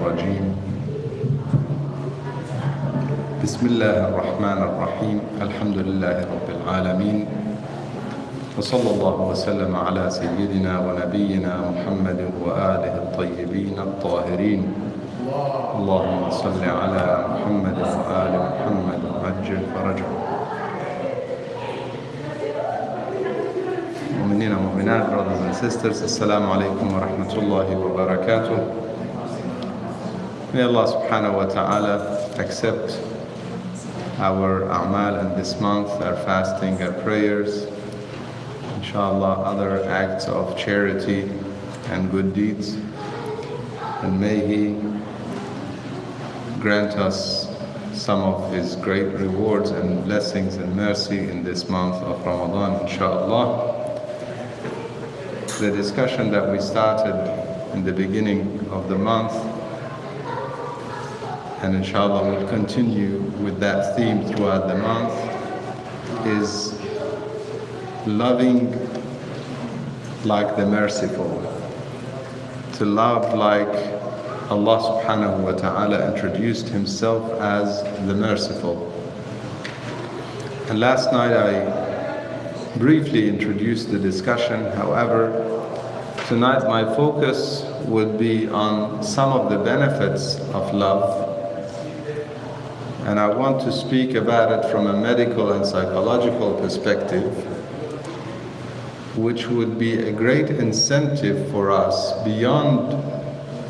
الرجيم بسم الله الرحمن الرحيم الحمد لله رب العالمين وصلى الله وسلم على سيدنا ونبينا محمد وآله الطيبين الطاهرين اللهم صل على محمد وآل محمد وعجل فرجهم. Mu'mineen and mu'minat, brothers and sisters, Assalamu alaikum wa rahmatullahi wa barakatuh. May Allah subhanahu wa ta'ala accept our a'mal in this month, our fasting, our prayers, inshallah, other acts of charity and good deeds. And may He grant us some of His great rewards and blessings and mercy in this month of Ramadan, inshallah. The discussion that we started in the beginning of the month, and inshallah we'll continue with that theme throughout the month, is loving like the merciful. To love like Allah subhanahu wa ta'ala introduced Himself as the merciful. And last night I briefly introduced the discussion. However, tonight my focus would be on some of the benefits of love, and I want to speak about it from a medical and psychological perspective, which would be a great incentive for us beyond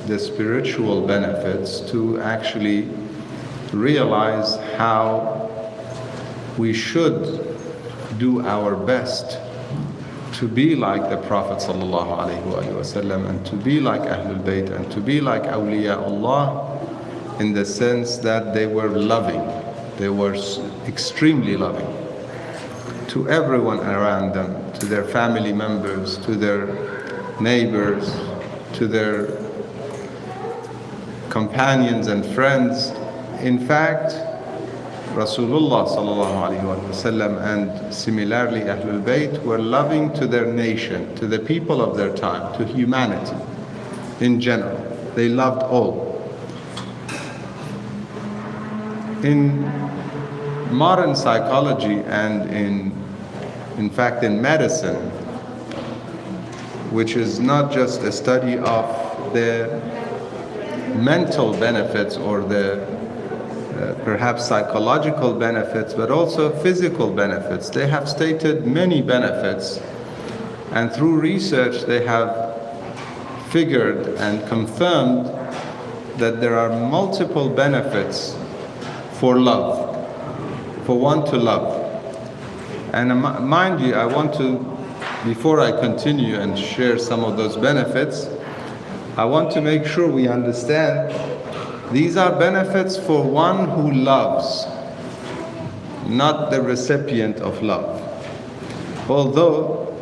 the spiritual benefits to actually realize how we should do our best to be like the Prophet ﷺ, and to be like Ahlul Bayt, and to be like Awliya Allah, in the sense that they were loving, they were extremely loving to everyone around them, to their family members, to their neighbors, to their companions and friends. In fact, Rasulullah ﷺ and similarly Ahlul Bayt were loving to their nation, to the people of their time, to humanity in general. They loved all. In modern psychology and in fact in medicine, which is not just a study of the mental benefits or the perhaps psychological benefits, but also physical benefits. They have stated many benefits, and through research they have figured and confirmed that there are multiple benefits for love, for one to love. And mind you, I want to, before I continue and share some of those benefits, I want to make sure we understand these are benefits for one who loves, not the recipient of love. Although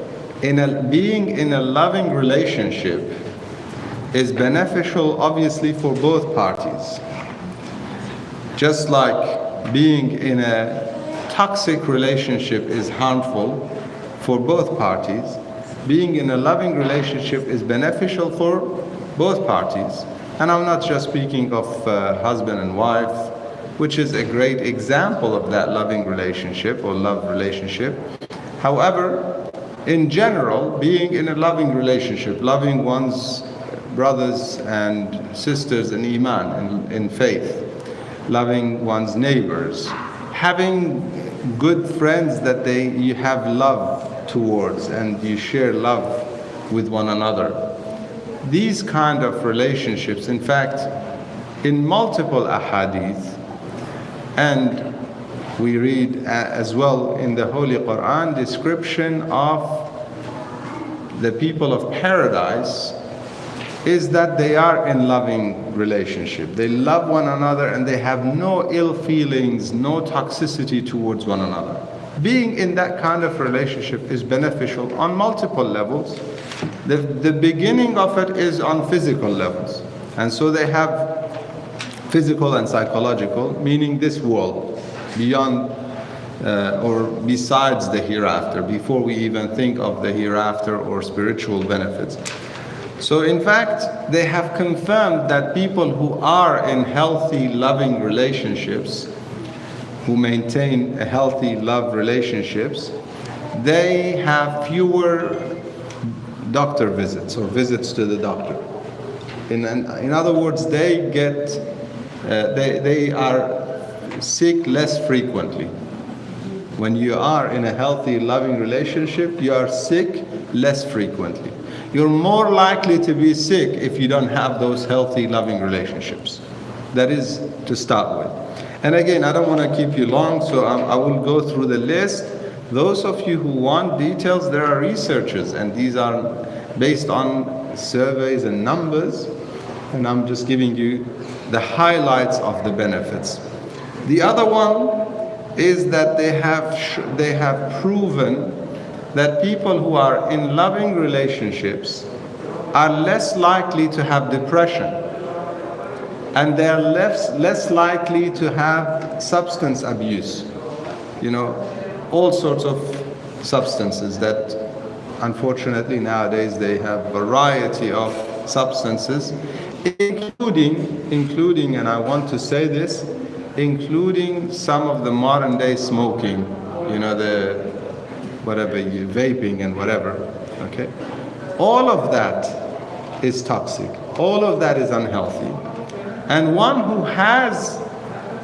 being in a loving relationship is beneficial obviously for both parties. Just like being in a toxic relationship is harmful for both parties, being in a loving relationship is beneficial for both parties. And I'm not just speaking of husband and wife, which is a great example of that loving relationship or love relationship. However, in general, being in a loving relationship, loving one's brothers and sisters in Iman, in faith, loving one's neighbors, having good friends that you have love towards and you share love with one another. These kind of relationships, in fact, in multiple ahadith, and we read as well in the Holy Quran description of the people of paradise, is that they are in loving relationship. They love one another and they have no ill feelings, no toxicity towards one another. Being in that kind of relationship is beneficial on multiple levels. The beginning of it is on physical levels. And so they have physical and psychological, meaning this world, beyond or besides the hereafter, before we even think of the hereafter or spiritual benefits. So in fact, they have confirmed that people who are in healthy, loving relationships, who maintain a healthy love relationships, they have fewer doctor visits or visits to the doctor. In other words, they are sick less frequently. When you are in a healthy, loving relationship, you are sick less frequently. You're more likely to be sick if you don't have those healthy, loving relationships. That is to start with. And again, I don't want to keep you long, so I will go through the list. Those of you who want details, there are researches, and these are based on surveys and numbers, and I'm just giving you the highlights of the benefits. The other one is that they have proven that people who are in loving relationships are less likely to have depression, and they're less likely to have substance abuse. You know, all sorts of substances that unfortunately nowadays they have variety of substances, including, and I want to say this, including some of the modern day smoking, you know, the vaping and whatever, okay? All of that is toxic. All of that is unhealthy. And one who has,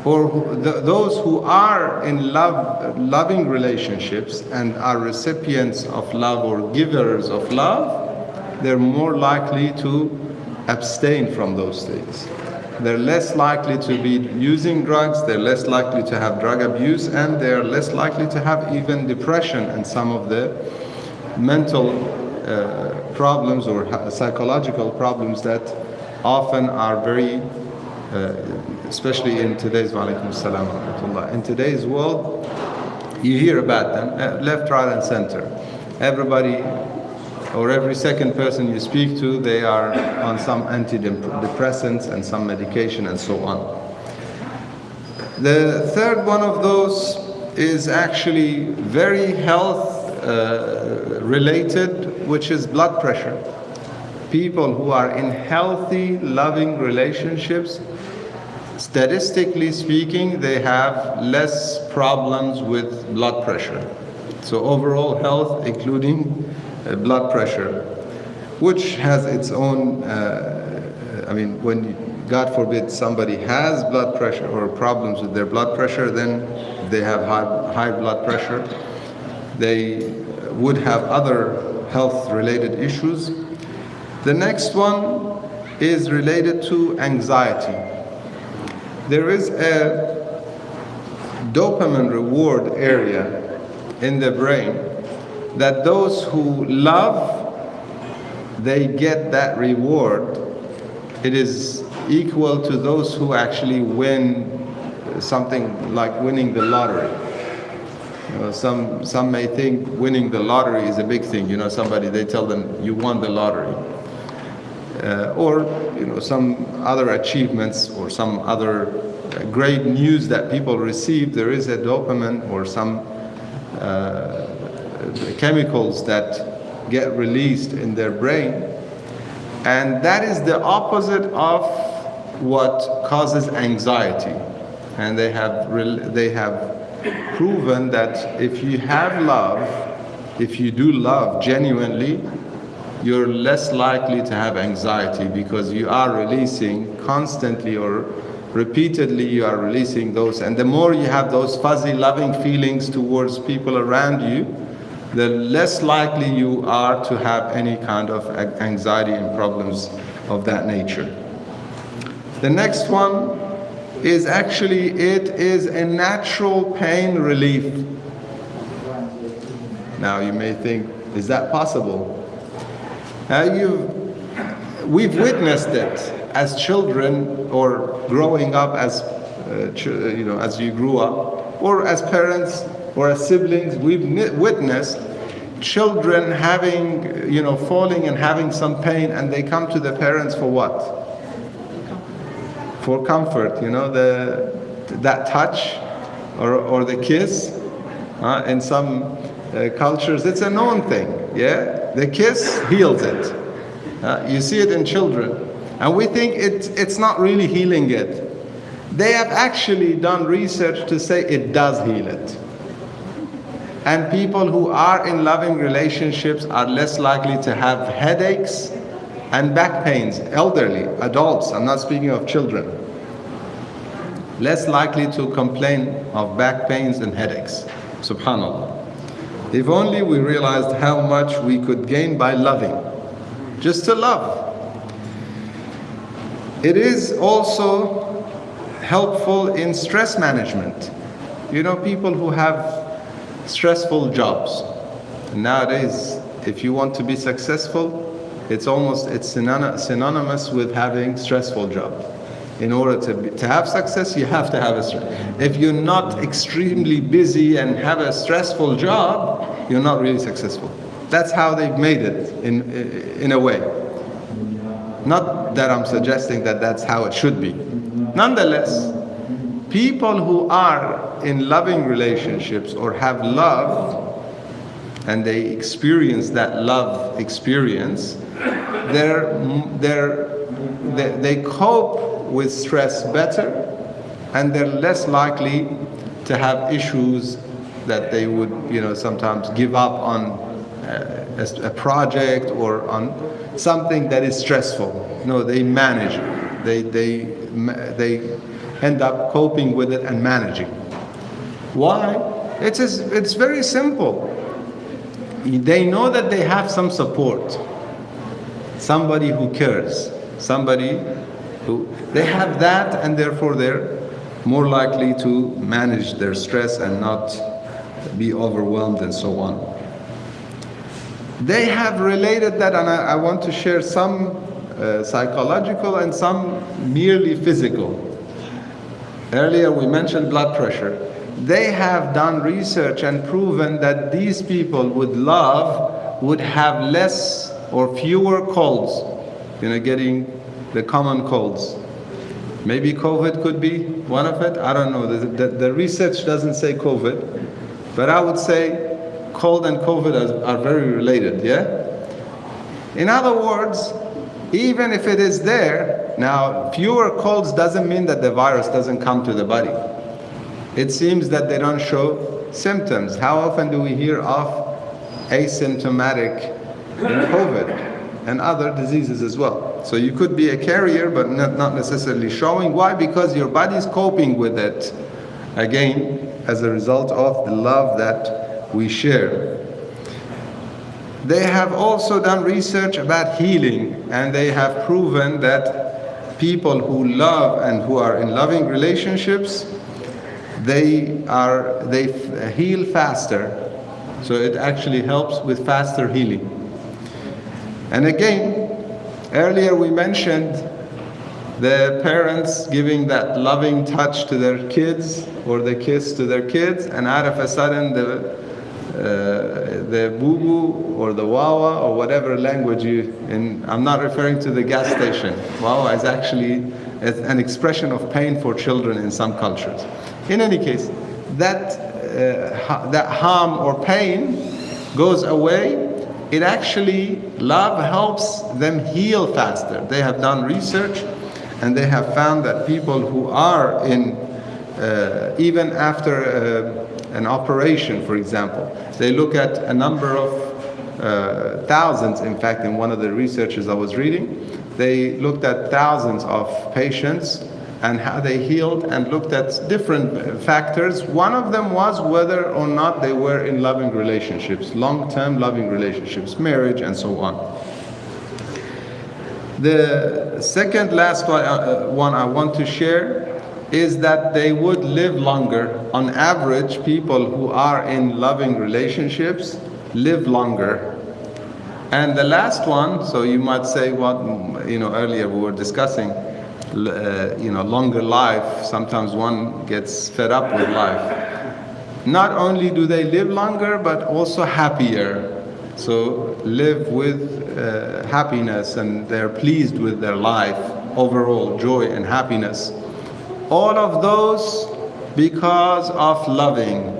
those who are in loving relationships and are recipients of love or givers of love, they're more likely to abstain from those things. They're less likely to be using drugs, they're less likely to have drug abuse, and they're less likely to have even depression and some of the mental problems or psychological problems that often are very, especially in today's, in today's world, you hear about them left, right, and center. Everybody, or every second person you speak to, they are on some antidepressants and some medication and so on. The third one of those is actually very health related, which is blood pressure. People who are in healthy, loving relationships, statistically speaking, they have less problems with blood pressure. So overall health, including blood pressure, which has its own, when God forbid somebody has blood pressure or problems with their blood pressure, then they have high blood pressure. They would have other health-related issues. The next one is related to anxiety. There is a dopamine reward area in the brain that those who love, they get that reward. It is equal to those who actually win something like winning the lottery. You know, some may think winning the lottery is a big thing. You know, they tell them you won the lottery, or you know, some other achievements or some other great news that people receive. There is a dopamine or some chemicals that get released in their brain, and that is the opposite of what causes anxiety. And they have proven that if you have love, if you do love genuinely, you're less likely to have anxiety, because you are releasing constantly or repeatedly, you are releasing those. And the more you have those fuzzy loving feelings towards people around you, the less likely you are to have any kind of anxiety and problems of that nature. The next one is actually, it is a natural pain relief. Now you may think, is that possible? We've witnessed it as children, or growing up as as you grew up, or as parents or as siblings. We've witnessed children having, falling and having some pain, and they come to the parents for what? For comfort, that touch or the kiss. In some cultures, it's a known thing. Yeah, the kiss heals it. You see it in children. And we think it's not really healing it. They have actually done research to say it does heal it. And people who are in loving relationships are less likely to have headaches and back pains. Elderly, adults, I'm not speaking of children. Less likely to complain of back pains and headaches. Subhanallah. If only we realized how much we could gain by loving. Just to love. It is also helpful in stress management. You know, people who have stressful jobs. Nowadays, if you want to be successful, it's synonymous with having stressful job. In order to have success, you have to have a stress. If you're not extremely busy and have a stressful job, you're not really successful. That's how they've made it in a way. Not that I'm suggesting that that's how it should be. Nonetheless, people who are in loving relationships or have love, and they experience that love experience, they cope with stress better, and they're less likely to have issues that they would, sometimes give up on a project or on something that is stressful. No, they manage it. They end up coping with it and managing. Why? It's very simple. They know that they have some support, somebody who cares, somebody who they have that, and therefore they're more likely to manage their stress and not be overwhelmed and so on. They have related that, and I want to share some psychological and some merely physical. Earlier we mentioned blood pressure. They have done research and proven that these people with love would have less or fewer colds, getting the common colds. Maybe COVID could be one of it, I don't know. The research doesn't say COVID, but I would say cold and COVID are very related, yeah? In other words, even if it is there, now fewer colds doesn't mean that the virus doesn't come to the body. It seems that they don't show symptoms. How often do we hear of asymptomatic in COVID and other diseases as well? So you could be a carrier but not necessarily showing. Why? Because your body is coping with it, again, as a result of the love that we share. They have also done research about healing, and they have proven that people who love and who are in loving relationships, they heal faster. So it actually helps with faster healing. And again, earlier we mentioned the parents giving that loving touch to their kids, or the kiss to their kids, and out of a sudden the boo-boo or the wawa or whatever language I'm not referring to the gas station. Wawa is actually an expression of pain for children in some cultures. In any case, that harm or pain goes away. It actually, love helps them heal faster. They have done research, and they have found that people who are in, even after an operation, for example, they look at a number of thousands. In fact, in one of the researches I was reading, they looked at thousands of patients and how they healed, and looked at different factors. One of them was whether or not they were in loving relationships, long-term loving relationships, marriage and so on. The second last one I want to share is that they would live longer. On average, people who are in loving relationships live longer. And the last one, so you might say, earlier we were discussing, longer life. Sometimes one gets fed up with life. Not only do they live longer, but also happier. So live with happiness, and they're pleased with their life, overall joy and happiness. All of those because of loving.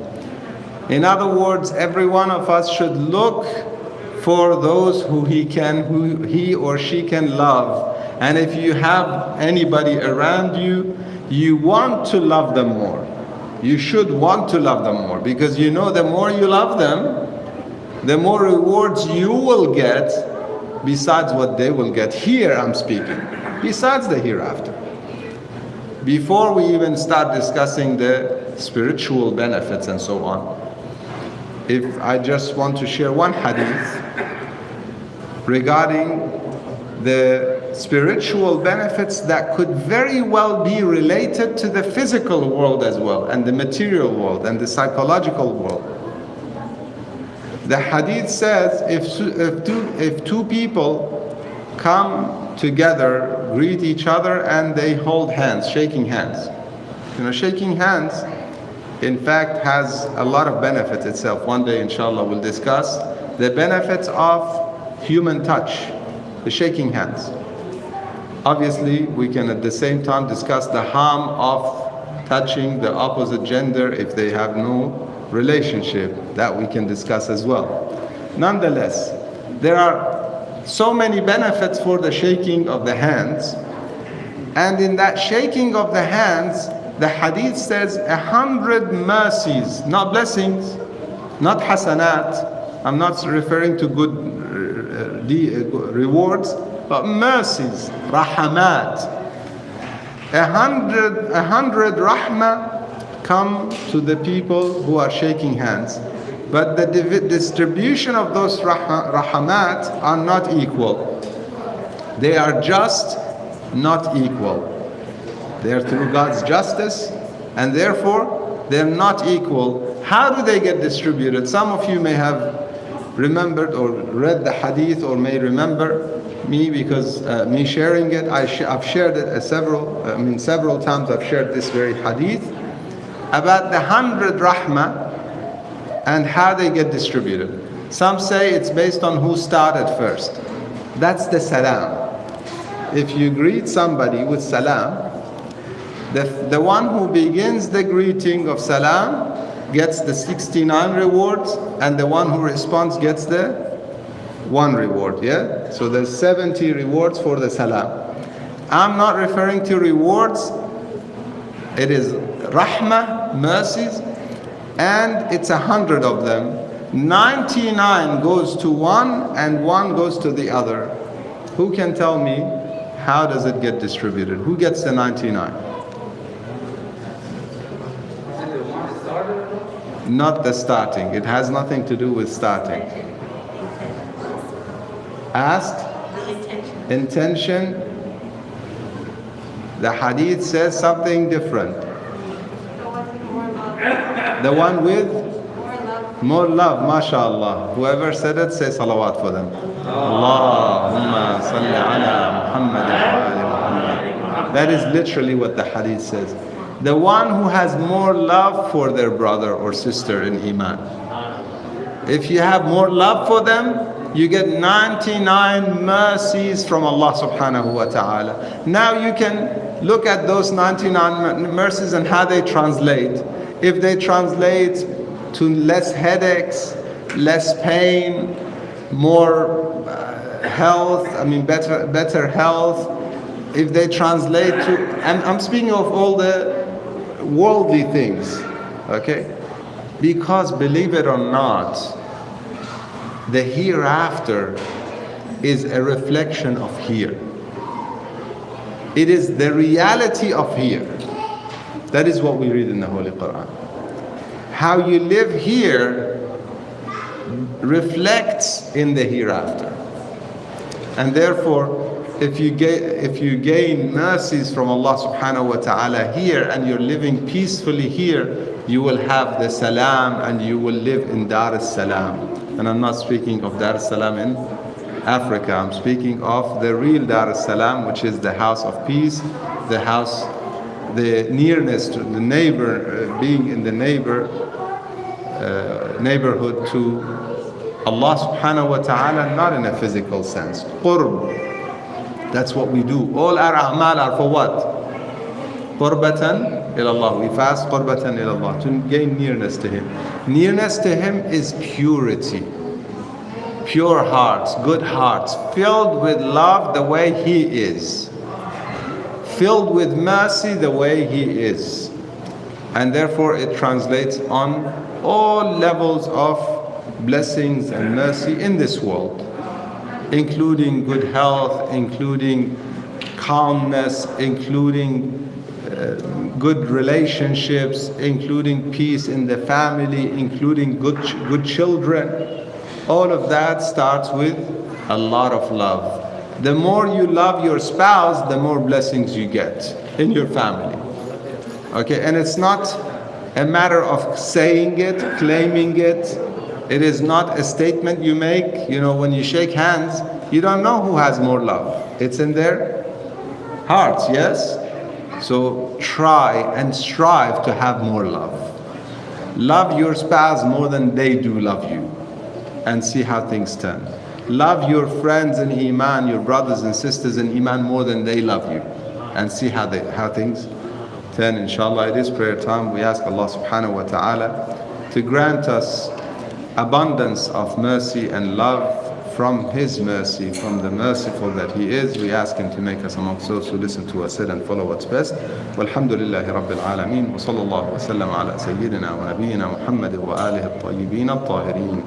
In other words, every one of us should look for those who he or she can love. And if you have anybody around you, you want to love them more. You should want to love them more, because you know the more you love them, the more rewards you will get besides what they will get. Here I'm speaking, besides the hereafter. Before we even start discussing the spiritual benefits and so on, if I just want to share one hadith regarding the spiritual benefits that could very well be related to the physical world as well, and the material world and the psychological world. The hadith says if two people come together, greet each other, and they hold hands, shaking hands. You know, shaking hands in fact has a lot of benefits itself. One day inshallah we'll discuss the benefits of human touch, the shaking hands. Obviously we can at the same time discuss the harm of touching the opposite gender if they have no relationship. That we can discuss as well. Nonetheless, there are so many benefits for the shaking of the hands, and in that shaking of the hands, the hadith says 100 mercies, not blessings, not hasanat. I'm not referring to good rewards, but mercies, rahamat. 100 rahmah come to the people who are shaking hands. But the distribution of those rahamat are not equal. They are just not equal. They are through God's justice, and therefore they're not equal. How do they get distributed? Some of you may have remembered or read the hadith, or may remember me because me sharing it. I've shared it several times. I've shared this very hadith about the 100 rahmah and how they get distributed. Some say it's based on who started first. That's the salam. If you greet somebody with salam, the one who begins the greeting of salam gets the 69 rewards, and the one who responds gets the 1 reward. Yeah? So there's 70 rewards for the salam. I'm not referring to rewards. It is rahmah, mercies, and it's 100 of them. 99 goes to one and 1 goes to the other. Who can tell me how does it get distributed? Who gets the 99? Not the starting. It has nothing to do with starting. Asked? Intention. The hadith says something different. The one with more love, mashallah. Whoever said it, say salawat for them. Allahumma salli ala Muhammad wa ali Muhammad. That is literally what the hadith says. The one who has more love for their brother or sister in iman. If you have more love for them, you get 99 mercies from Allah subhanahu wa ta'ala. Now you can look at those 99 mercies and how they translate. If they translate to less headaches, less pain, more health, better health. If they translate to, and I'm speaking of all the worldly things, okay? Because believe it or not, the hereafter is a reflection of here. It is the reality of here. That is what we read in the Holy Quran. How you live here reflects in the hereafter. And therefore, if you gain mercies from Allah subhanahu wa ta'ala here, and you're living peacefully here, you will have the salam, and you will live in Dar es-Salam. And I'm not speaking of Dar es-Salam in Africa. I'm speaking of the real Dar es-Salam, which is the house of peace, the nearness to the neighbor, being in the neighborhood to Allah subhanahu wa ta'ala, not in a physical sense. Qurb. That's what we do. All our a'mal are for what? Qurbatan ilallah. We fast qurbatan ilallah, to gain nearness to Him. Nearness to Him is purity. pure hearts, good hearts, filled with love the way He is, filled with mercy the way He is. And therefore it translates on all levels of blessings and mercy in this world, including good health, including calmness, including good relationships, including peace in the family, including good children. All of that starts with a lot of love. The more you love your spouse, the more blessings you get in your family. Okay, and it's not a matter of saying it, claiming it. It is not a statement you make. You know, when you shake hands, you don't know who has more love. It's in their hearts, yes? So try and strive to have more love. Love your spouse more than they do love you, and see how things turn. Love your friends in Iman, your brothers and sisters in Iman more than they love you, and see how things turn. Inshallah, it is prayer time. We ask Allah subhanahu wa ta'ala to grant us abundance of mercy and love from His mercy, from the merciful that He is. We ask Him to make us amongst those who listen to us and follow what's best. Walhamdulillahi Rabbil Alameen. Wa sallallahu wa sallam ala Sayyidina wa Nabiyyina Muhammad wa alihi at-tayyibin at-tahirin.